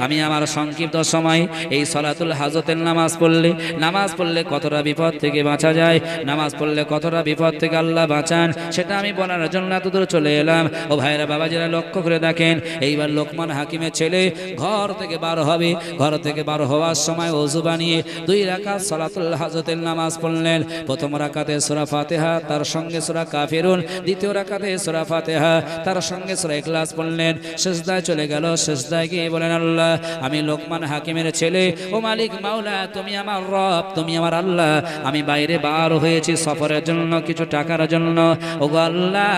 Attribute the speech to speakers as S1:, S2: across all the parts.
S1: আমি আমার সংক্ষিপ্ত সময় এই সলাতুল হাজতের নামাজ পড়লে কতটা বিপদ থেকে বাঁচা যায়, নামাজ পড়লে কতটা বিপদ থেকে আল্লাহ বাঁচান, সেটা আমি বলার জন্য এতদূর চলে এলাম। ও ভাইরা বাবাজিরা লক্ষ্য করে দেখেন, এইবার লোকমান হাকিমের ছেলে ঘর থেকে বার হবে। ঘর থেকে বার হওয়ার সময় ওযু বানিয়ে 2 রাকাত সলাতুল হাজতের নামাজ পড়লেন। প্রথম রাকাতে সূরা ফাতিহা, তার সঙ্গে সূরা কাফিরুন। দ্বিতীয় রাকাতে সূরা ফাতিহা, তার সঙ্গে সূরা ইখলাস পড়লেন। সিজদায় চলে গেল। সিজদায় গিয়ে বলেন, আল্লাহ, আমি লোকমান হাকিমের ছেলে, ও মালিক মাওলা, তুমি আমার রব, তুমি আমার আল্লাহ। আমি বাইরে বার হয়েছি সফরের জন্য, কিছু টাকার জন্য। ও আল্লাহ,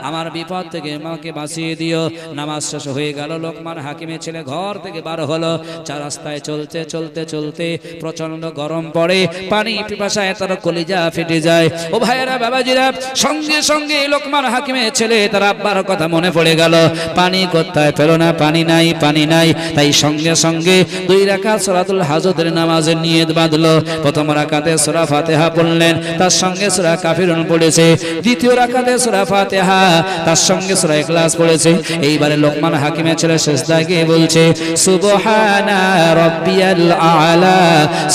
S1: আমার বিপদ থেকে আমাকে বাঁচিয়ে দিও। নামাজ শেষ হয়ে গেল। লোকমান হাকিমের ছেলে ঘর থেকে বার হলো। 4 রাস্তায় চলতে চলতে চলতে প্রচন্ড গরম পড়ে। পানি পিপাসায় তার কলিজা ফেটে যায়। ও ভাইয়েরা বাবাজিরা, সঙ্গে সঙ্গে লোকমান হাকিমের ছেলে তার আব্বার কথা মনে পড়ে গেল। পানি কোথায় পেল না, পানি নাই, পানি নাই। তাই সঙ্গে সঙ্গে 2 রাকাত সলাতুল হাজতের নামাজের নিয়ত বাঁধলো। প্রথম রাকাতে সূরা ফাতিহা পড়লেন, তার সঙ্গে সূরা কাফিরুন পড়েছে। দ্বিতীয় রাকাতে সূরা ফাতিহা, তার সঙ্গে সূরা ইখলাস পড়েছে। এইবারে লোকমান হাকিমের ছেলে সিজদায় গিয়ে বলছে, সুবহানা রাব্বিয়াল আলা,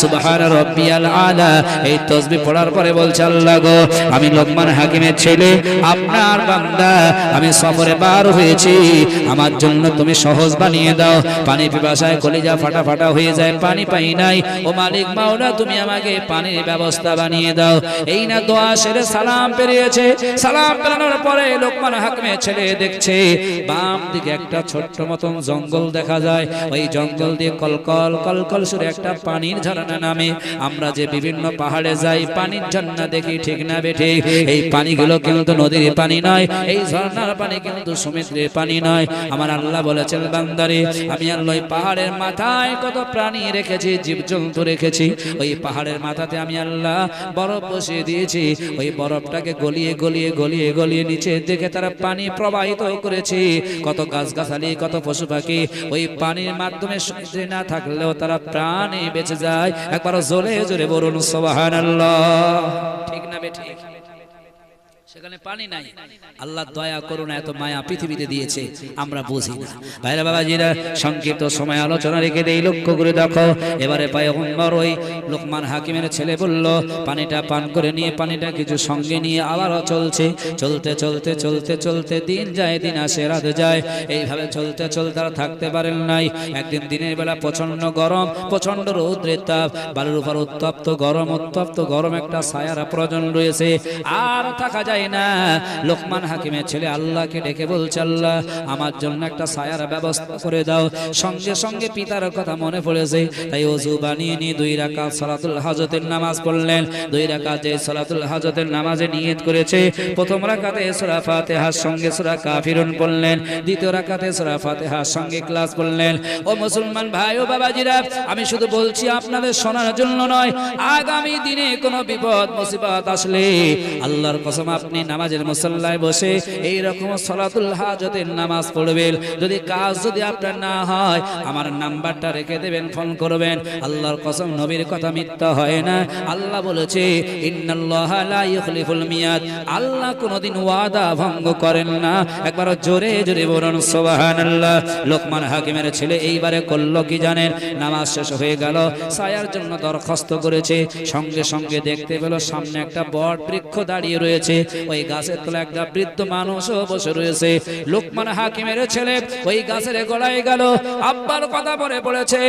S1: সুবহানা রাব্বিয়াল আলা। এই তাসবিহ পড়ার পরে বলছে, আল্লাহ গো, আমি লোকমান হাকিমের ছেলে, আপনার বান্দা, আমি সফরে বার হয়েছি, আমার জন্য তুমি সহজ বানিয়ে দাও। পানি পিপাসায় কলিজা ফাটা ফাটা হয়ে যায়, পানি পাই নাই। ও মালিক মাওলা, তুমি আমাকে পানির ব্যবস্থা বানিয়ে দাও। এই না দোয়া সেরে সালাম পেরিয়েছে। সালাম পেরানোর পরে লোকমান হাকিমের ছেলে দেখছে বাম দিকে একটা ছোট্ট মতন জঙ্গল দেখা যায়। ওই জঙ্গল দিয়ে কলকল কলকল সুরে একটা পানির ঝর্ণা নামে। আমরা যে বিভিন্ন পাহাড়ে যাই, পানির ঝর্ণা দেখি, ঠিক না বেঠে? এই পানিগুলো কিন্তু নদীর পানি নয়, এই ঝর্ণার পানি কিন্তু সমুদ্রের পানি নয়। আমার আল্লাহ বলেছেন, বান্দারে, আমি আল্লাহ পাহাড়ের মাথায় কত প্রাণী রেখেছি, জীবজন্তু রেখেছি। ওই পাহাড়ের মাথাতে আমি আল্লাহ বরফ বসিয়ে দিয়েছি। ওই বরফটাকে গলিয়ে গলিয়ে গলিয়ে গলিয়ে নিচে দেখে তারা পানি প্রবাহিত করেছি। কত গাছগাছালি, কত পশু পাখি ওই পানির মাধ্যমে সমুদ্রে না থাকলেও তারা প্রাণে বেঁচে যায়। একবার জোরে জোরে বলুন সুবহানাল্লাহ। ঠিক না বেঠিক? সেখানে পানি নাই। আল্লাহ দয়া করুন, এত মায়া পৃথিবীতে দিয়েছে, আমরা বুঝি না। ভাইরা বাবাজিরা, সংক্ষিপ্ত সময় আলোচনা রেখে দেই, লক্ষ্য করে দেখো। এবারে পয়গম্বর ওই লোকমান হাকিমের ছেলে বলল, পানিটা পান করে নিয়ে পানিটা কিছু সঙ্গে নিয়ে আবারও চলছে। চলতে চলতে চলতে চলতে দিন যায়, দিন আসে, রাত যায়। এইভাবে চলতে চলতে আর থাকতে পারেন নাই। একদিন দিনের বেলা প্রচন্ড গরম, প্রচন্ড রৌদ্রের তাপ, বালুর উপর উত্তপ্ত গরম একটা ছায়ার প্রয়োজন রয়েছে, আর থাকা যায় না। লোকমান হাকিমের ছেলে আল্লাহকে ডেকে বলছে, আল্লাহ, আমার জন্য একটা ছায়ার ব্যবস্থা করে দাও। সঙ্গে সঙ্গে পিতার কথা মনে পড়েছে। তাই ওযু বানিয়ে নিয়ে 2 রাকাত সলাতুল হাজতের নামাজ পড়লেন। 2 রাকাত যে সলাতুল হাজতের নামাজে নিয়ত করেছে, প্রথম রাকাতে সূরা ফাতিহার সঙ্গে সূরা কাফিরুন পড়লেন। দ্বিতীয় রাকাতে সূরা ফাতিহার সঙ্গে ইখলাস পড়লেন। ও মুসলমান ভাই ও বাবাজিরা, আমি শুধু বলছি আপনাদের শোনার জন্য নয়, আগামী দিনে কোনো বিপদ মুসিবত আসলে আল্লাহর কসম আপনি নামাজের মুসল্লায় বসে এই রকম সলাতুল হাজতের নামাজ পড়বেন। যদি কাজ যদি আপনার না হয়, আমার নাম্বারটা রেখে দেবেন, ফোন করবেন। আল্লাহর কসম, নবীর কথা মিথ্যা হয় না। আল্লাহ বলেছে, ইন্নাল্লাহা লা ইখলিফুল মিয়াদ, আল্লাহ কোনদিন ওয়াদা ভঙ্গ করেন না। একবার জোরে জোরে বলুন সুবহানাল্লাহ। লোকমান হাকিমের ছেলে এইবারে করলো কি জানেন? নামাজ শেষ হয়ে গেল, ছায়ার জন্য দরখাস্ত করেছে। সঙ্গে সঙ্গে দেখতে পেল সামনে একটা বট বৃক্ষ দাঁড়িয়ে রয়েছে। ওই গাছের তলায় একটা বৃদ্ধ মানুষও বসে রয়েছে। লোকমান হাকিমের ছেলে ওই গাছের গোড়ায় গেল। আব্বার কথা মনে পড়েছে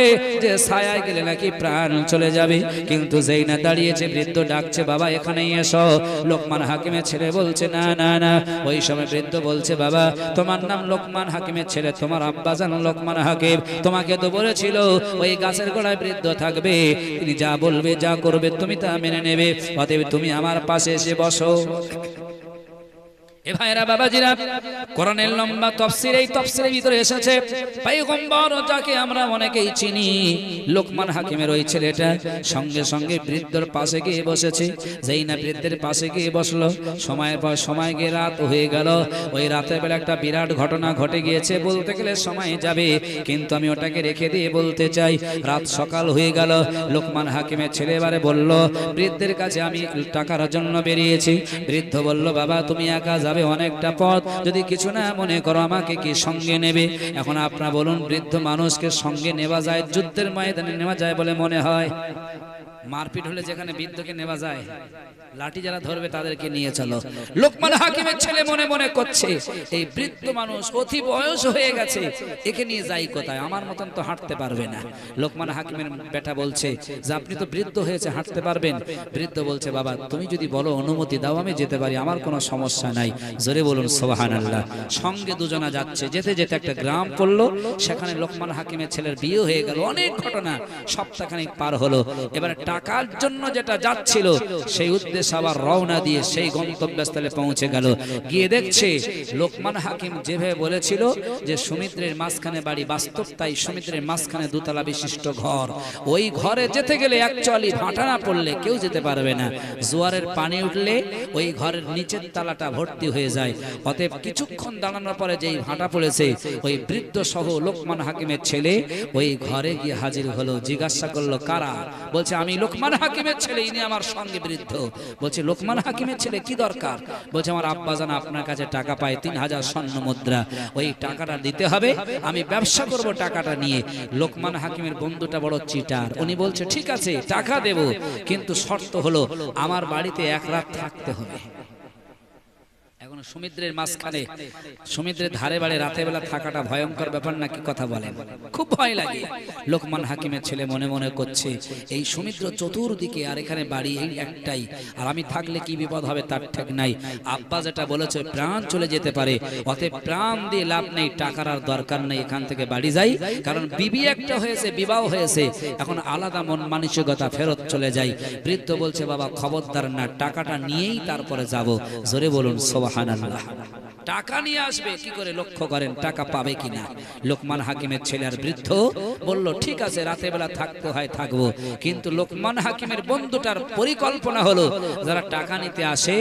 S1: যে ছায়ায় গেলে নাকি প্রাণ চলে যাবে, কিন্তু যেই না দাঁড়িয়েছে, বৃদ্ধ ডাকছে, বাবা এখানেই এসো। লোকমান হাকিমের ছেলে বলছে, না না না। ওই সময় বৃদ্ধ বলছে, বাবা, তোমার নাম লোকমান হাকিমের ছেলে, তোমার আব্বা জান লোকমান হাকিম তোমাকে তো বলেছিল ওই গাছের গোড়ায় বৃদ্ধ থাকবে, তিনি যা বলবে, যা করবে তুমি তা মেনে নেবে, অতএব তুমি আমার পাশে এসে বসো। এ ভাইরা বাবাজিরা, কোরআনের লম্বা তাফসীর, এই তাফসীরের ভিতরে এসেছে পয়গম্বর যাকে আমরা অনেকেই চিনি, লোকমান হাকিমের ওই ছেলেটা সঙ্গে সঙ্গে বৃদ্ধর পাশে গিয়ে বসেছে। যেই না বৃদ্ধের পাশে গিয়ে বসলো, সময়ের পর সময় গিয়ে রাত হয়ে গেল। ওই রাতের বেলা একটা বিরাট ঘটনা ঘটে গিয়েছে, বলতে গেলে সময় যাবে, কিন্তু আমি ওটাকে রেখে দিয়ে বলতে চাই। রাত সকাল হয়ে গেল। লোকমান হাকিমের ছেলে এবারে বলল বৃদ্ধের কাছে, আমি টাকার জন্য বেরিয়েছি। বৃদ্ধ বলল, বাবা তুমি একা যাবে অনেকটা পথ, যদি কিছু না মনে করো আমাকে কি সঙ্গে নেবে? এখন আপনারা বলুন, বৃদ্ধ মানুষকে সঙ্গে নেওয়া যায়, যুদ্ধের ময়দানে নেওয়া যায় বলে মনে হয়? মারপিট হলে যেখানে বৃদ্ধকে নেওয়া যায়, লাঠি যারা ধরবে তাদেরকে নিয়ে চলো। লোকমান হাকিমের ছেলে মনে মনে করছে, এই বৃদ্ধ মানুষ অতি বয়স হয়ে গেছে, একে নিয়ে যাই কোথায়? আমার মতন তো হাঁটতে পারবে না। লোকমান হাকিমের বেটা বলছে যে আপনি তো বৃদ্ধ হয়েছে, হাঁটতে পারবেন? বৃদ্ধ বলছে, বাবা তুমি যদি বলো অনুমতি দাও আমি যেতে পারি, আমার কোনো সমস্যা নাই। জোরে বলুন সুবহানাল্লাহ। সঙ্গে দুজনা যাচ্ছে, যেতে যেতে একটা গ্রাম পড়লো, সেখানে লোকমান হাকিমের ছেলের বিয়ে হয়ে গেল। অনেক ঘটনা, সপ্তাহখানেক পার হলো। এবার টাকার জন্য যেটা যাচ্ছিল সেই উদ্দেশ্যে আবার রওনা দিয়ে সেই গন্তব্যস্থলে পৌঁছে গেল। গিয়ে দেখছে লোকমান হাকিম যেভাবে বলেছিল যে সমুদ্রের মাঝখানে বাড়ি, বাস্তব তাই। সমুদ্রের মাঝখানে দোতলা বিশিষ্ট ঘর। ওই ঘরে যেতে গেলে অ্যাকচুয়ালি ভাটা না পড়লে কেউ যেতে পারবে না। জোয়ারের পানি উঠলে ওই ঘরের নিচের তালাটা ভর্তি হয়ে যায়। অতএব কিছুক্ষণ দাঁড়ানোর পরে যেই ভাটা পড়েছে, ওই বৃদ্ধ সহ লোকমান হাকিমের ছেলে ওই ঘরে গিয়ে হাজির হলো। জিজ্ঞাসা করলো কারা? বলছে আমি লোকমান হাকিমের ছেলে, ইনি আমার সঙ্গে বৃদ্ধ। বলছে লোকমান হাকিমের ছেলে, কি দরকার? বলছে আমার আব্বাজান আপনার কাছে টাকা পায় 3000 স্বর্ণ মুদ্রা, ওই টাকাটা দিতে হবে, আমি ব্যবসা করব টাকাটা নিয়ে। লোকমান হাকিমের বন্ধুটা বড় চিটার, উনি বলছে ঠিক আছে টাকা দেব, কিন্তু শর্ত হলো আমার বাড়িতে এক রাত থাকতে হবে। এখন সমুদ্রের মাঝখানে, সমুদ্রের ধারে বাড়ি রাতে বেলা থাকাটা ভয়ঙ্কর ব্যাপার নাকি? কথা বলেন, খুব ভয় লাগে। লোকমান হাকিমের ছেলে মনে মনে করছে এই সমুদ্র চতুর্দিকে, আর এখানে বাড়ি এই একটাই, আর আমি থাকলে কি বিপদ হবে তার ঠিক নাই। আব্বা যেটা বলেছে প্রাণ চলে যেতে পারে, অতএব প্রাণ দিয়ে লাভ নেই, টাকার আর দরকার নেই, এখান থেকে বাড়ি যাই। কারণ বিবি একটা হয়েছে, বিবাহ হয়েছে, এখন আলাদা মন মানসিকতা, ফেরত চলে যাই। বৃদ্ধ বলছে বাবা খবরদার না, টাকাটা নিয়েই তারপরে যাব। জোরে বলুন সুবহানাল্লাহ। টাকা নিয়ে আসবে কি করে লক্ষ্য করেন, টাকা পাবে কিনা। লোকমান হাকিমের ছেলে আর বৃদ্ধ বলল ঠিক আছে রাতে বেলা থাকতে হয় থাকবো, কিন্তু লোকমান হাকিমের বন্ধুটার পরিকল্পনা হলো যারা টাকা নিতে আসে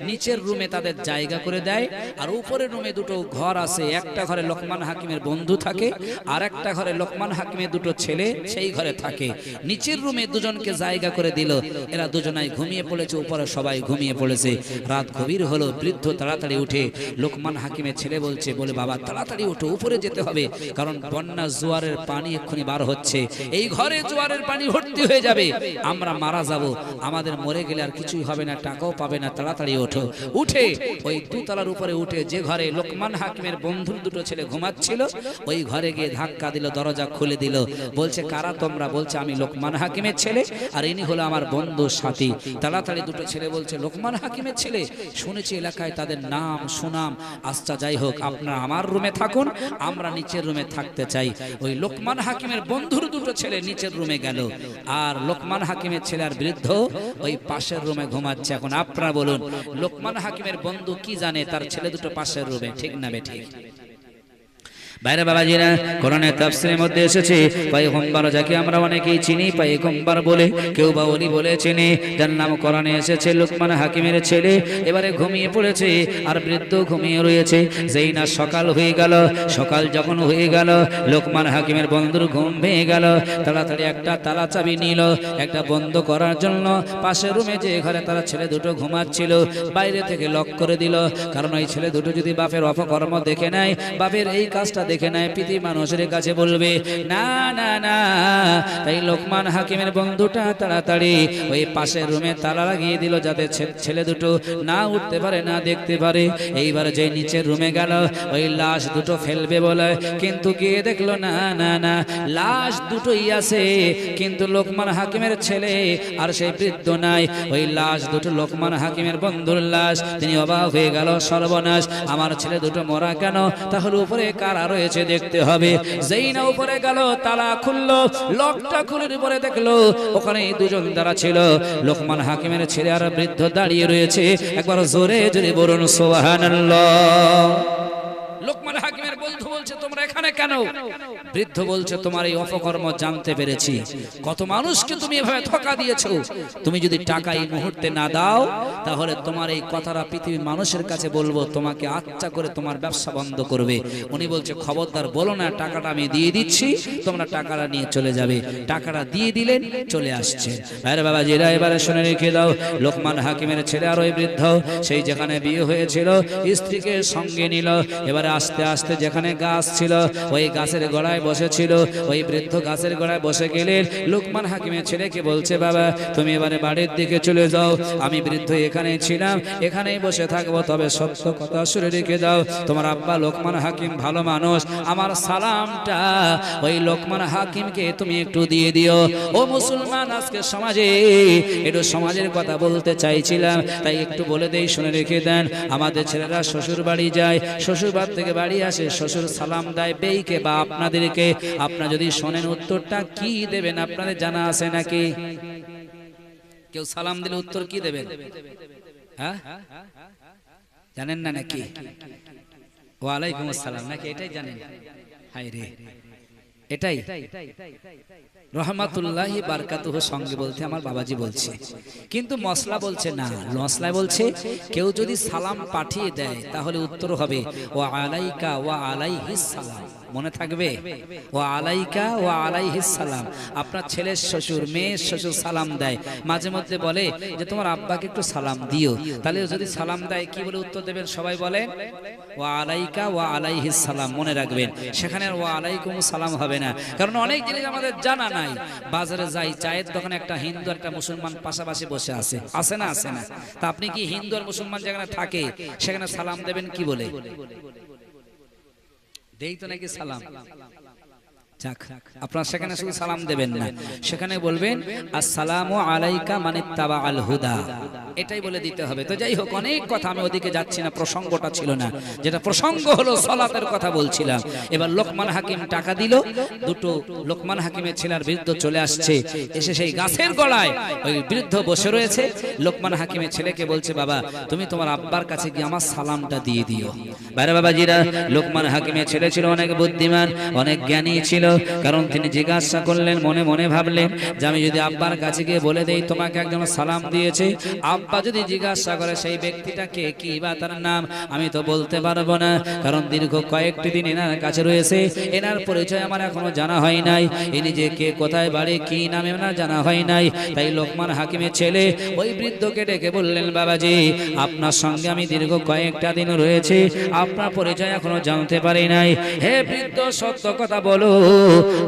S1: নিচের রুমে তাদের জায়গা করে দেয়, আর উপরের রুমে দুটো ঘর আছে। একটা ঘরে লোকমান হাকিমের বন্ধু থাকে, আর একটা ঘরে লোকমান হাকিমের দুটো ছেলে সেই ঘরে থাকে। নিচের রুমে দুজনকে জায়গা করে দিল, এরা দুজনাই ঘুমিয়ে পড়েছে, উপরে সবাই ঘুমিয়ে পড়েছে। রাত গভীর হলো, বৃদ্ধ তাড়াতাড়ি উঠে লোকমান হাকিমের ছেলে বলছে, বলে বাবা তাড়াতাড়ি উঠো, উপরে যেতে হবে, কারণ বন্যা জোয়ারের পানি এক্ষুনি বার হচ্ছে, এই ঘরে জোয়ারের পানি ভর্তি হয়ে যাবে, আমরা মারা যাব, আমাদের মরে গেলে আর কিছুই হবে না, টাকাও পাবে না, তাড়াতাড়ি ওঠো। উঠে ওই দুতলার উপরে উঠে যে ঘরে লোকমান হাকিমের বন্ধুর দুটো ছেলে ঘুমাচ্ছিল, ওই ঘরে গিয়ে ধাক্কা দিল, দরজা খুলে দিল। বলছে কারা তোমরা? বলছে আমি লোকমান হাকিমের ছেলে, আর ইনি হলো আমার বন্ধু সাথী। তাড়াতাড়ি দুটো ছেলে বলছে লোকমান হাকিমের ছেলে, শুনেছি এলাকায় তাদের নাম সুনাম, আচ্ছা যাই হোক আপনারা আমার রুমে থাকুন, আমরা নিচের রুমে থাকতে চাই। ওই লোকমান হাকিমের বন্ধুর দুটো ছেলে নিচের রুমে গেল, আর লোকমান হাকিমের ছেলে আর বৃদ্ধ ওই পাশের রুমে ঘুমাচ্ছে। এখন আপনারা বলুন লোকমান হাকিমের বন্ধু কি জানে তার ছেলে দুটো পাশের রুমে, ঠিক না বেঠিক? বাইরে বাবাজিরা, কোরআনের তাফসীরের মধ্যে এসেছে পয়গম্বর যাকে আমরা অনেকেই চিনি পয়গম্বর বলে, কেউ বা ওলি বলে চিনি, যার নাম কোরআনে এসেছে লোকমান হাকিমের ছেলে। এবারে ঘুমিয়ে পড়েছে আর বৃদ্ধ ঘুমিয়ে রয়েছে। যেই না সকাল হয়ে গেল, সকাল যখন হয়ে গেল লোকমান হাকিমের বন্ধুর ঘুম ভেঙে গেল। তাড়াতাড়ি একটা তালা চাবি নিল একটা বন্ধ করার জন্য। পাশের রুমে যে ঘরে তারা ছেলে দুটো ঘুমাচ্ছিল বাইরে থেকে লক করে দিল, কারণ ওই ছেলে দুটো যদি বাপের অপকর্ম দেখে নেয়, বাপের এই কাজটা দেখে নেয়, পৃথিবী মানুষের কাছে বলবে না না না। তাই লোকমান হাকিমের বন্ধুটা তাড়াতাড়ি ওই পাশের রুমে তালা লাগিয়ে দিল, যাতে ছেলে দুটো না উঠতে পারে, না দেখতে পারে। এইবার যে নিচের রুমে গেল ওই লাশ দুটো ফেলবে বলে, কিন্তু গিয়ে দেখলো না না না, লাশ দুটোই আছে, কিন্তু লোকমান হাকিমের ছেলে আর সেই বৃদ্ধ নাই। ওই লাশ দুটো লোকমান হাকিমের বন্ধুর লাশ। তিনি অবাক হয়ে গেল, সর্বনাশ, আমার ছেলে দুটো মরা কেন? তাহলে উপরে কারা রয়েছে দেখতে হবে। যেই না উপরে গেল, তালা খুললো, লকটা খুলে উপরে দেখলো ওখানে দুজন দ্বারা ছিল, লোকমান হাকিমের ছেলে আর বৃদ্ধ দাঁড়িয়ে রয়েছে। একবার জোরে জোরে বলুন সুবহানাল্লাহ। লোকমান হাকিমের বন্ধু বলছে তোমরা এখানে কেন? বৃদ্ধ বলছে তোমার এই অপকর্ম জানতে পেরেছি, কত মানুষকে তুমি এভাবে ধোঁকা দিয়েছো। তুমি যদি টাকা এই মুহূর্তে না দাও তাহলে তোমার এই কথাটা পৃথিবীর মানুষের কাছে বলবো, তোমাকে আচ্ছা করে তোমার ব্যবসা বন্ধ করবে। উনি বলছে খবরদার বলো না, টাকাটা আমি দিয়ে দিচ্ছি, তোমরা টাকাটা নিয়ে চলে যাবে। টাকাটা দিয়ে দিলেন, চলে আসছে। আরে বাবা জিরা এবারে শুনে রেখে দাও, লোকমান হাকিমের ছেলে আর ওই বৃদ্ধ সেই যেখানে বিয়ে হয়েছিল স্ত্রীকে সঙ্গে নিল। এবারে আস্তে আস্তে যেখানে গাছ ছিল ওই গাছের গোড়ায় বসেছিল, ওই বৃদ্ধ গাছের গোড়ায় বসে গেলেন। লোকমান হাকিমের ছেলেকে বলছে বাবা তুমি এবারে বাড়ির দিকে চলে যাও, আমি বৃদ্ধ এখানে ছিলাম, এখানেই বসে থাকবো, তবে সত্য কথা শুনে রেখে দাও, তোমার আব্বা লোকমান হাকিম ভালো মানুষ, আমার সালামটা ওই লোকমান হাকিমকে তুমি একটু দিয়ে দিও। ও মুসলমান, আজকে সমাজে একটু সমাজের কথা বলতে চাইছিলাম, তাই একটু বলে দেই, শুনে রেখে দেন। আমাদের ছেলেরা শ্বশুর বাড়ি যায়, শ্বশুর বাড়ি থেকে বাড়ি আসে, শ্বশুর সালাম দেয় বেইকে বা আপনাদেরকে। আপনারা যদি শোনেন উত্তরটা কি দেবেন আপনাদের জানা আছে নাকি? কেউ সালাম দিলে উত্তর কি দেবেন? হ্যাঁ জানেন না নাকি? ওয়ালাইকুম আসসালাম নাকি? এটাই জানেন? হায় রে, এটাই রহমাতুল্লাহি বারকাতুহু সঙ্গে বলতে আমার বাবাজি বলছে, কিন্তু মশলা বলছে না। মশলায় বলছে কেউ যদি সালাম পাঠিয়ে দেয় তাহলে উত্তর হবে ওয়া আলাইকা ওয়া আলাইহিস সালাম। মনে থাকবে? ওয়া আলাইকা ওয়া আলাইহিস সালাম। আপনার ছেলের শ্বশুর মেয়ের শ্বশুর সালাম দেয়, মাঝে মধ্যে বলে যে তোমার আব্বাকে একটু সালাম দিও, তাহলে যদি সালাম দেয় কি বলে উত্তর দেবেন? সবাই বলে ওয়া আলাইকা ওয়া আলাইহিস সালাম। মনে রাখবেন, সেখানে আর ওয়া আলাইকুম সালাম হবে না, কারণ অনেক জিনিস আমাদের জানা নাই। বাজারে যাই, চায়ের দোকানে একটা হিন্দু একটা মুসলমান পাশাপাশি বসে আছে, আসে না? আসে না? তা আপনি কি হিন্দু আর মুসলমান যেখানে থাকে সেখানে সালাম দেবেন কি বলে? দেই তো নাকি সালাম? আপনারা সেখানে শুধু সালাম দেবেন না, সেখানে বলবেন আসসালামু আলাইকা মানিত্তাবা আল হুদা, এটাই বলে দিতে হবে। তো যাই হোক, অনেক কথা, আমি ওদিকে যাচ্ছি না, প্রসঙ্গটা ছিল না। যেটা প্রসঙ্গ হলো সালাতের কথা বলছিলাম। এবার লোকমান হাকিম টাকা দিল, দুটো লোকমান হাকিমের ছেলের বৃদ্ধ চলে আসছে, এসে সেই গাছের গলায় ওই বৃদ্ধ বসে রয়েছে। লোকমান হাকিমের ছেলেকে বলছে বাবা তুমি তোমার আব্বার কাছে গিয়ে আমার সালামটা দিয়ে দিও। বাইরে বাবাজিরা, লোকমান হাকিমের ছেলে ছিল অনেক বুদ্ধিমান, অনেক জ্ঞানী ছিল, কারণ তিনি জিজ্ঞাসা করলেন, মনে মনে ভাবলেন যে আমি যদি আব্বার কাছে গিয়ে বলে দেই তোমাকে একজন সালাম দিয়েছে, আব্বা যদি জিজ্ঞাসা করে সেই ব্যক্তিটাকে কি বা তার নাম, আমি তো বলতে পারবো না, কারণ দীর্ঘ কয়েকটি দিন এনার কাছে রয়েছে, এনার পরিচয় আমার এখনো জানা হয় নাই, ইনি যে কে, কোথায় বাড়ি, কি নামে ওনার জানা হয় নাই। তাই লোকমান হাকিমের ছেলে ওই বৃদ্ধকে ডেকে বললেন বাবাজি আপনার সঙ্গে আমি দীর্ঘ কয়েকটা দিন রয়েছে, আপনার পরিচয় এখনো জানতে পারি নাই। হে বৃদ্ধ, সত্য কথা বলো,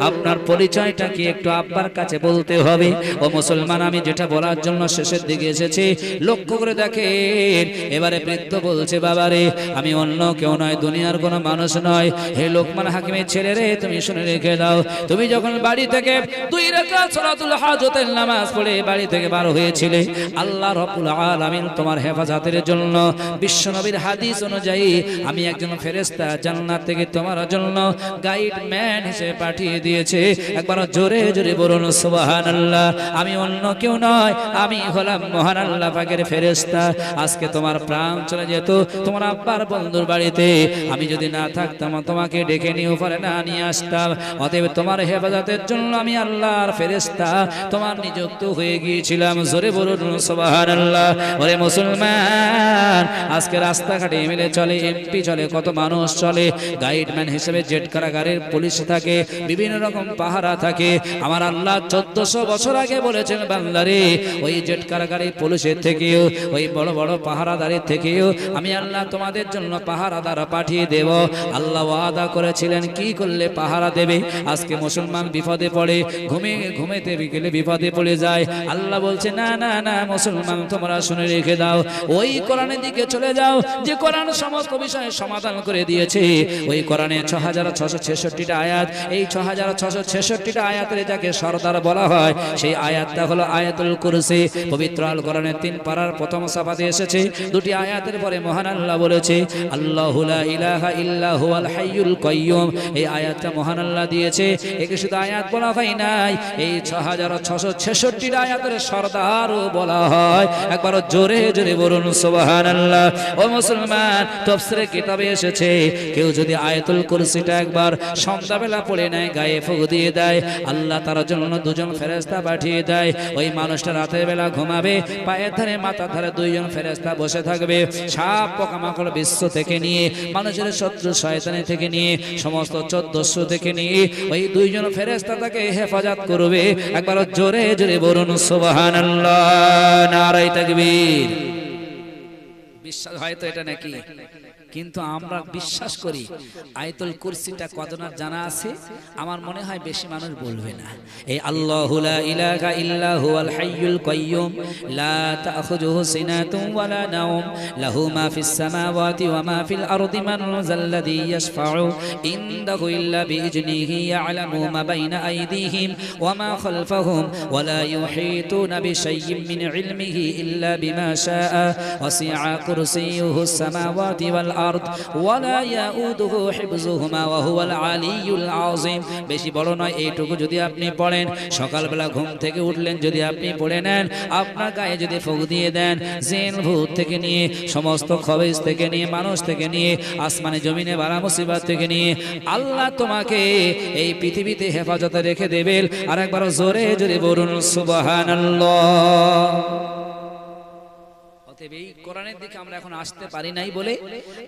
S1: আপনার পরিচয়টা কি একটু আব্বার কাছে বলতে হবে। ও মুসলমান, আমি যেটা বলার জন্য শেষের দিকে এসেছি, লক্ষ্য করে দেখেন। এবারে বৃদ্ধ বলছে বাবারে আমি অন্য কেউ নয়, দুনিয়ার কোনো মানুষ নয়। হে লোকমান হাকিমের ছেলে রে, তুমি শুনে রেখে দাও, তুমি যখন বাড়ি থেকে 2 রাকাত সালাতুল হাজতের নামাজ পড়ে বাড়ি থেকে বার হয়েছিলে, আল্লাহ রাব্বুল আলামিন তোমার হেফাজতের জন্য বিশ্বনবীর হাদিস অনুযায়ী আমি একজন ফেরেশতা জান্নাত থেকে তোমার জন্য গাইডম্যান হিসেবে পাঠিয়ে দিয়েছে। একবার জোরে জোরে বলুন সুবহানাল্লাহ। আমি অন্য কেউ নয়, আমি হলাম মহান আল্লাহ পাকের ফেরেশতা। আজকে তোমার প্রাণ চলে যেত তোমার আব্বার বন্ধুর বাড়িতে, আমি যদি না থাকতাম তোমাকে ডেকে নিয়ে উপরে না নিয়ে আসতাম। অতএব তোমার হেফাজতের জন্য আমি আল্লাহর ফেরেশতা তোমার নিযুক্ত হয়ে গিয়েছিলাম। জোরে বলুন সুবহানাল্লাহ। ওরে মুসলমান, আজকে রাস্তাঘাটে এমএলএ চলে, এমপি চলে, কত মানুষ চলে, গাইডম্যান হিসেবে জেট কারাগারের পুলিশ থাকে, বিভিন্ন রকম পাহারা থাকে। আমার আল্লাহ 1400 বছর আগে বলেছেন বান্দারে, ওই জেট কারাগারের পুলিশের থেকেও, ওই বড় বড় পাহারাদারের থেকেও আমি আল্লাহ তোমাদের জন্য পাহারাদার পাঠিয়ে দেব। আল্লাহ ওয়াদা করেছিলেন, কি করলে পাহারা দেবে। আজকে মুসলমান বিপদে পড়ে, ঘুমেতে গেলে বিপদে পড়ে যায়। আল্লাহ বলছে না না না মুসলমান, তোমরা শুনে রেখে দাও, ওই কোরআনের দিকে চলে যাও যে কোরআন সমস্ত বিষয়ে সমাধান করে দিয়েছে। ওই কোরআনে 6666টা আয়াত, এই 6666টা আয়াতের যাকে সরদার বলা হয় সেই আয়াতটা হলো আয়াতুল কুরসি। পবিত্র আল কোরআনের 3 পারার প্রথম সাফাতে এসেছে। দুটি আয়াতের পরে মহান আল্লাহ বলেছে আল্লাহু লা ইলাহা ইল্লা হুয়াল হাইয়ুল কাইয়্যুম। এই আয়াতটা মহান আল্লাহ দিয়েছে। একে শুধু আয়াত বলা হয় নাই, এই 6666টা আয়াতের সরদারও বলা হয়। একবার জোরে জোরে বলুন সুবহানাল্লাহ। ও মুসলমান, তাফসীরে কিতাবে এসেছে কেউ যদি আয়াতুল কুরসিটা একবার সন্ধ্যাবেলা পড়ে নেয়, গায়ে ফুঁক দিয়ে দেয়, আল্লাহ তার জন্য 2 জন ফেরেশতা পাঠিয়ে দেয়। ওই মানুষটা রাতের বেলা ঘুমাবে, পায়ের ধারে মাথার ধারে 2 জন ফেরেশতা বসে থাকবে। সাপ পোকামাকড় বিশ্ব থেকে নিয়ে, মানুষের শত্রু শয়তানি থেকে নিয়ে, সমস্ত 1400 থেকে নিয়ে ওই 2 জন ফেরেশতা তাকে হেফাজত করবে। একবার জোরে জোরে বলুন সুবহানাল্লাহ, নারায়ে তাকবীর। বিশ্বাস হয় তো এটা নাকি? কিন্তু আমরা বিশ্বাস করি আয়াতুল কুরসিটা কতটা জানা আছে? আমার মনে হয় বেশি মানুষ বলবে না। এই আল্লাহু লা ইলাহা ইল্লা হুয়াল হাইয়ুল কাইয়্যুম লা তাখুযুহু সিনাতুন ওয়ালা নাওম লাহু মা ফিস সামাওয়াতি ওয়া মা ফিল আরদি মান যাল্লাযী ইয়াশফাউ ইনদাহু ইল্লা বিইজনিহি ইয়ালামু মা বাইনা আইদিহিম ওয়া মা খালফাহুম ওয়া লা ইউহীতুনা বিশাইয়্যিন মিন ইলমিহি ইল্লা বিমা শাআ ওয়াসি'a কুরসিয়্যুহুস সামাওয়াতি ওয়াল ওয়ালা ইয়াউদুহু হিফযুহুমা ওয়া হুয়াল আলিয়্যুল আযীম। বেশি বড় নয়, এইটুকু যদি আপনি পড়েন, সকালবেলা ঘুম থেকে উঠলেন যদি আপনি পড়ে নেন, আপনার গায়ে যদি ফুঁক দিয়ে দেন, জিন ভূত থেকে নিয়ে, সমস্ত খবিস থেকে নিয়ে, মানুষ থেকে নিয়ে, আসমানে জমিনে বালা মুসিবত থেকে নিয়ে আল্লাহ তোমাকে এই পৃথিবীতে হেফাজতে রেখে দেবেন। আর একবার জোরে জোরে বলুন সুবহানাল্লাহ। এই কোরআনের দিকে আমরা এখন আসতে পারি নাই বলে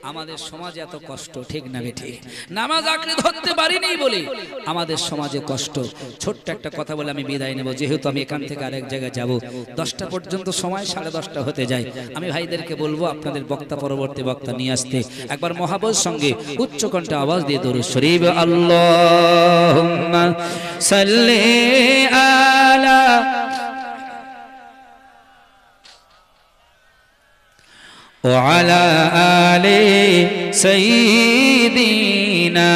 S1: আমাদের সমাজে এত কষ্ট, ঠিক না বেঠিক? নামাজ আঁকড়ে ধরতে পারিনি বলে আমাদের সমাজে কষ্ট। ছোট্ট একটা কথা বলে আমি বিদায় নেব, যেহেতু আমি এখান থেকে আরেক জায়গায় যাব। 10টা পর্যন্ত সময়, 10:30 হতে যায়। আমি ভাইদেরকে বলবো আপনাদের বক্তা, পরবর্তী বক্তা নিয়ে আসতে। একবার মহাব্বত সঙ্গে উচ্চ কণ্ঠে আওয়াজ দিয়ে দরুদ শরীফ আল্লাহুম্মা সাল্লি আলা وعلى آل سيدنا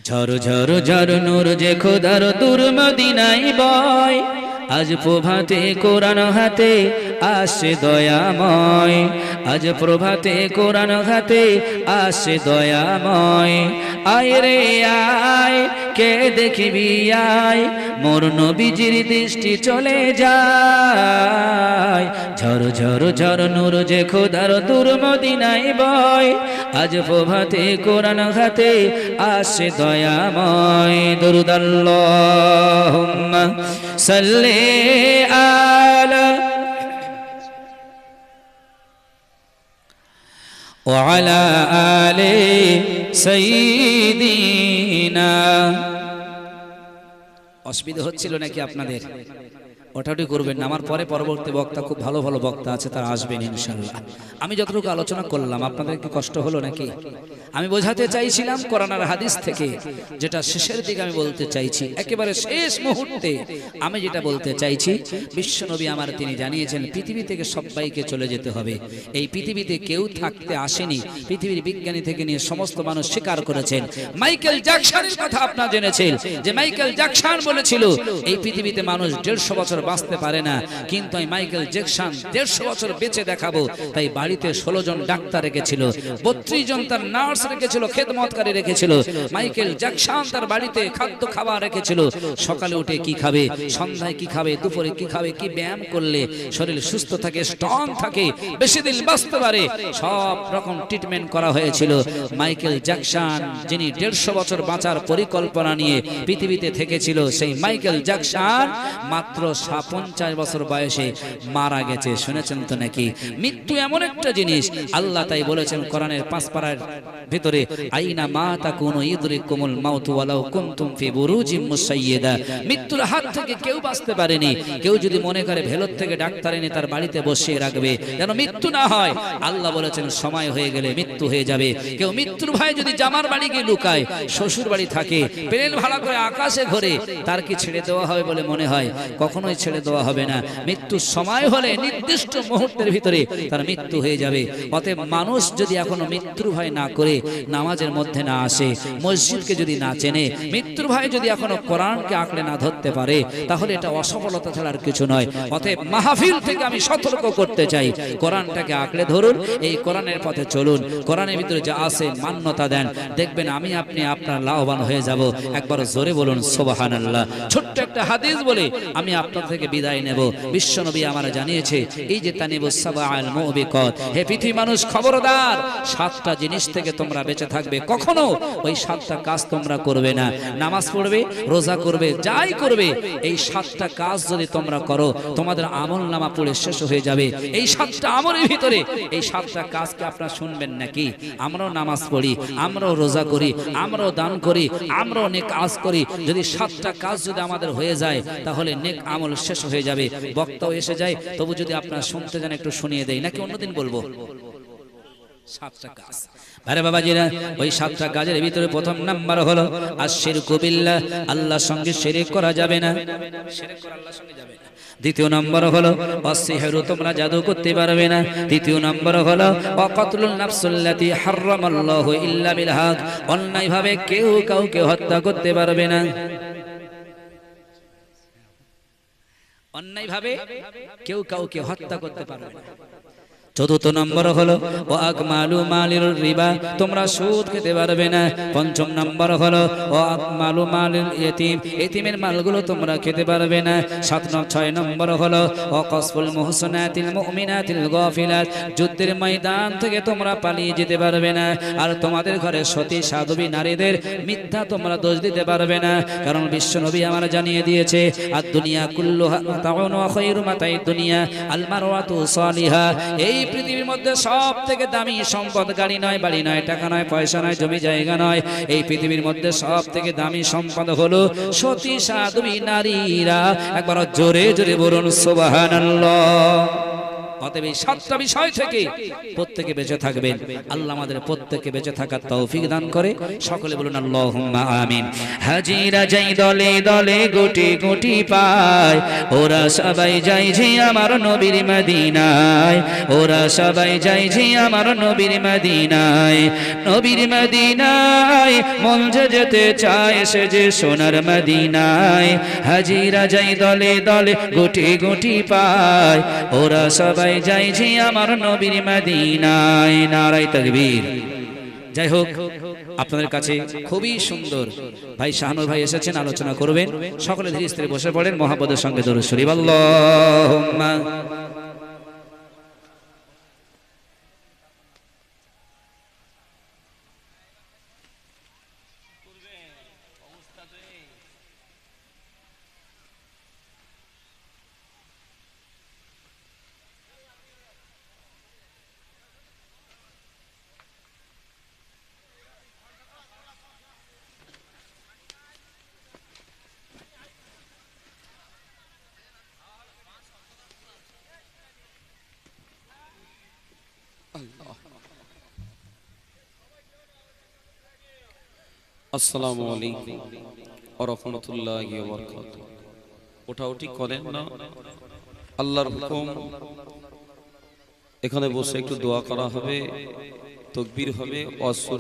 S1: ঝড় ঝড় ঝড় নূর যে খোদার দূর মদিনায় বয়, আজ প্রভাতে কোরআন হাতে আসে দয়াময়, আজ প্রভাতে কোরআন হাতে আসে দয়াময়। আয় রে আয়, কে দেখিবি আয়, মোর নবীজির দৃষ্টি চলে যায়। ঝড় ঝড় ঝড় নূর যে খোদার দূর মদিনায় বয়, আজ প্রভাতে কোরআন হাতে আসে দয়াময়। দরুদ আল্লাহুম্মা সাল্লি আলা ওয়া আলা আলি সাইয়্যিদিনা। অসুবিধা হচ্ছিল নাকি আপনাদের? ওটাই করবেন না। আমার পরে পরবর্তী বক্তা, খুব ভালো ভালো বক্তা আছে, তারা আসবেন ইনশাআল্লাহ। আমি যতটুকু আলোচনা করলাম আপনাদের কি কষ্ট হলো নাকি? আমি বোঝাতে চাইছিলাম কোরআন আর হাদিস থেকে, যেটা শেষের দিকে আমি বলতে চাইছি, একেবারে শেষ মুহূর্তে আমি যেটা বলতে চাইছি, বিশ্বনবী আমার তিনি জানিয়েছেন পৃথিবী থেকে সবাইকে চলে যেতে হবে। এই পৃথিবীতে কেউ থাকতে আসেনি, পৃথিবীর বিজ্ঞানী থেকে নিয়ে সমস্ত মানুষ স্বীকার করেছেন। মাইকেল জ্যাকসনের কথা আপনারা জেনেছেন যে মাইকেল জ্যাকসন বলেছিল এই পৃথিবীতে মানুষ 150 বছর বাঁচতে পারে না, কিন্তু এই মাইকেল জ্যাকসন 150 বছর বেঁচে দেখাবো। তাই বাড়িতে 16 জন ডাক্তার রেখেছিল, 32 জন তার নার্স রেখেছিল, খেদমতকারী রেখেছিল। মাইকেল জ্যাকসন তার বাড়িতে খাদ্য খাবার রেখেছিল। সকালে উঠে কি খাবে, সন্ধ্যায় কি খাবে, দুপুরে কি খাবে, কি ব্যায়াম করলে শরীর সুস্থ থাকে, স্ট্রং থাকে, বেশি দিন বাঁচতে পারে, সব রকম ট্রিটমেন্ট করা হয়েছিল। মাইকেল জ্যাকসন যিনি 150 বছর বাঁচার পরিকল্পনা নিয়ে পৃথিবীতে থেকেছিল, সেই মাইকেল জ্যাকসন মাত্র 50 বছর বয়সে মারা গেছে। শুনেছেন তো নাকি? মৃত্যু এমন একটা জিনিস, আল্লাহ তাই বলেছেন কোরআনের 5 পারার ভিতরে, আইনা মা তাকুনু ইদরিকুমুল মাউত ওয়ালাউ কুনতুম ফি বুরুজিম মুসাইয়্যিদা। মৃত্যুর হাত থেকে কেউ বাঁচতে পারেনি। কেউ যদি মনে করে ভেলোর থেকে ডাক্তার এনে তার বাড়িতে বসিয়ে রাখবে যেন মৃত্যু না হয়, আল্লাহ বলেছেন সময় হয়ে গেলে মৃত্যু হয়ে যাবে। কেউ মৃত্যুর ভয়ে যদি জামার বাড়ি গিয়ে লুকায়, শ্বশুর বাড়ি থাকে, প্লেন ভাড়া করে আকাশে ঘোরে, তার কি ছেড়ে দেওয়া হবে বলে মনে হয়? কখনোই ছেড়ে দেওয়া হবে না। মৃত্যুর সময় হলে নির্দিষ্ট মুহূর্তের ভিতরে তার মৃত্যু হয়ে যাবে। অতএব মানুষ যদি এখনো মৃত্যুর ভয় না করে নামাজের মধ্যে না আসে, মসজিদকে যদি না চেনে, মৃত্যুর ভয় যদি এখনো কোরআনকে আঁকড়ে না ধরতে পারে, তাহলে এটা অসফলতা ছাড়া আর কিছু নয়। অতএব মাহফিল থেকে আমি সতর্ক করতে চাই, কোরআনটাকে আঁকড়ে ধরুন, এই কোরআনের পথে চলুন, কোরআনের ভিতরে যা আছে মান্যতা দেন, দেখবেন আমি আপনি আপনার লাভবান হয়ে যাব। একবার জোরে বলুন সুবহানাল্লাহ। ছোট্ট একটা হাদিস বলে আমি আপনার থেকে বিদায় নেব। বিশ্বনবী আমার জানিয়েছে, এই যে তানিবুস সাবাআল মুবিকাত, হে পৃথিবী মানুষ খবরদার, 7টা জিনিস থেকে তোমরা বেঁচে থাকবে, কখনো ওই 7টা কাজ তোমরা করবে না। নামাজ পড়বে, রোজা করবে, যাই করবে, এই 7টা কাজ যদি তোমরা করো, তোমাদের আমলনামা পড়ে শেষ হয়ে যাবে। এই 7টা আমলের ভিতরে এই 7টা কাজকে আপনারা শুনবেন নাকি? আমরাও নামাজ পড়ি, আমরাও রোজা করি, আমরাও দান করি, আমরাও নেক কাজ করি। যদি 7টা কাজ যদি আমাদের হয়ে যায়, তাহলে নেক আমল শেষ হয়ে যাবে। বক্তাও এসে যায়, তবু যদি আপনারা শুনতে যান একটু শুনিয়ে দেয়, নাকি অন্যদিন বলবো? 7টা কাজ। আরে বাবাজিরা, ওই 7টা কাজের ভিতরে প্রথম নাম্বার হলো আশিরকু বিল্লাহ, আল্লাহর সঙ্গে শিরক করা যাবে না, শিরক করা আল্লাহর সঙ্গে যাবে না। দ্বিতীয় নম্বর হলো অসিহরু, তোমরা জাদু করতে পারবে না। তৃতীয় নম্বর হলো ওয়াকাতুলুন নাফসুল্লাতী হারামাল্লাহু ইল্লা বিল হক, অন্যায়ভাবে কেউ কাউকে হত্যা করতে পারবে না, অন্যায়ভাবে কেউ কাউকে হত্যা করতে পারবে না। চতুর্থ নম্বর হলো ও আকমালু মালির রিবা, তোমরা সুদ খেতে পারবে না। পঞ্চম নম্বর হলো ও আকমালু মালিল ইতিম, ইতিমের মালগুলো তোমরা খেতে পারবে না। 6 নম্বর হলো ও কসফুল মুহসানাতিল মুমিনাতিল গাফিলাত, যুদ্ধের ময়দান থেকে তোমরা পালিয়ে যেতে পারবে না। আর তোমাদের ঘরে সতী সাধবী নারীদের মিথ্যা তোমরা দোষ দিতে পারবে না, কারণ বিশ্বনবী আমার জানিয়ে দিয়েছে, আদ দুনিয়া কুল্লুহা মাতাউন ওয়া খায়রু মাতাইদ দুনিয়া আল মারওয়াতু সালিহা, এই পৃথিবীর মধ্যে সব থেকে দামি সম্পদ গাড়ি নয়, বাড়ি নয়, টাকা নয়, পয়সা নয়, জমি জায়গা নয়, এই পৃথিবীর মধ্যে সব থেকে দামি সম্পদ হলো সতী সাধবী নারীরা। একবার জোরে জোরে বলুন সুবহানাল্লাহ। অতএব এই 7টা বিষয় থেকে প্রত্যেকে বেঁচে থাকবেন। আল্লাহ আমাদের প্রত্যেককে বেঁচে থাকার তৌফিক দান করে। সকলে বলুন আল্লাহুম্মা আমিন। হাজিরা যাই দলে দলে, গুটি গুটি পায়, ওরা সবাই যাই যে আমার নবীর মদিনায়, ওরা সবাই যাই যে আমার নবীর মদিনায়, নবীর মদিনায় মন যে যেতে চায় সে যে সোনার মদিনায়। হাজিরা যাই দলে দলে, গুটি গুটি পায়, ওরা সবাই যাই যে আমার নবীর মদিনায়। নারায়ে তাকবীর। যাই হোক, আপনাদের কাছে খুবই সুন্দর ভাই শাহানুর ভাই এসেছেন, আলোচনা করবেন। সকলে ধীরে স্থিরে বসে পড়েন, মুহাব্বতের সঙ্গে দরুদ শরীফ। আল্লাহুম্মা
S2: আসসালামু আলাইকুম ওয়া রাহমাতুল্লাহি ওয়া বারাকাতুহু। ওঠাউঠি করেন না, আল্লাহর হুকুম। এখানে বসে একটু দোয়া করা হবে, তাকবীর হবে, ওয়াজ শুরু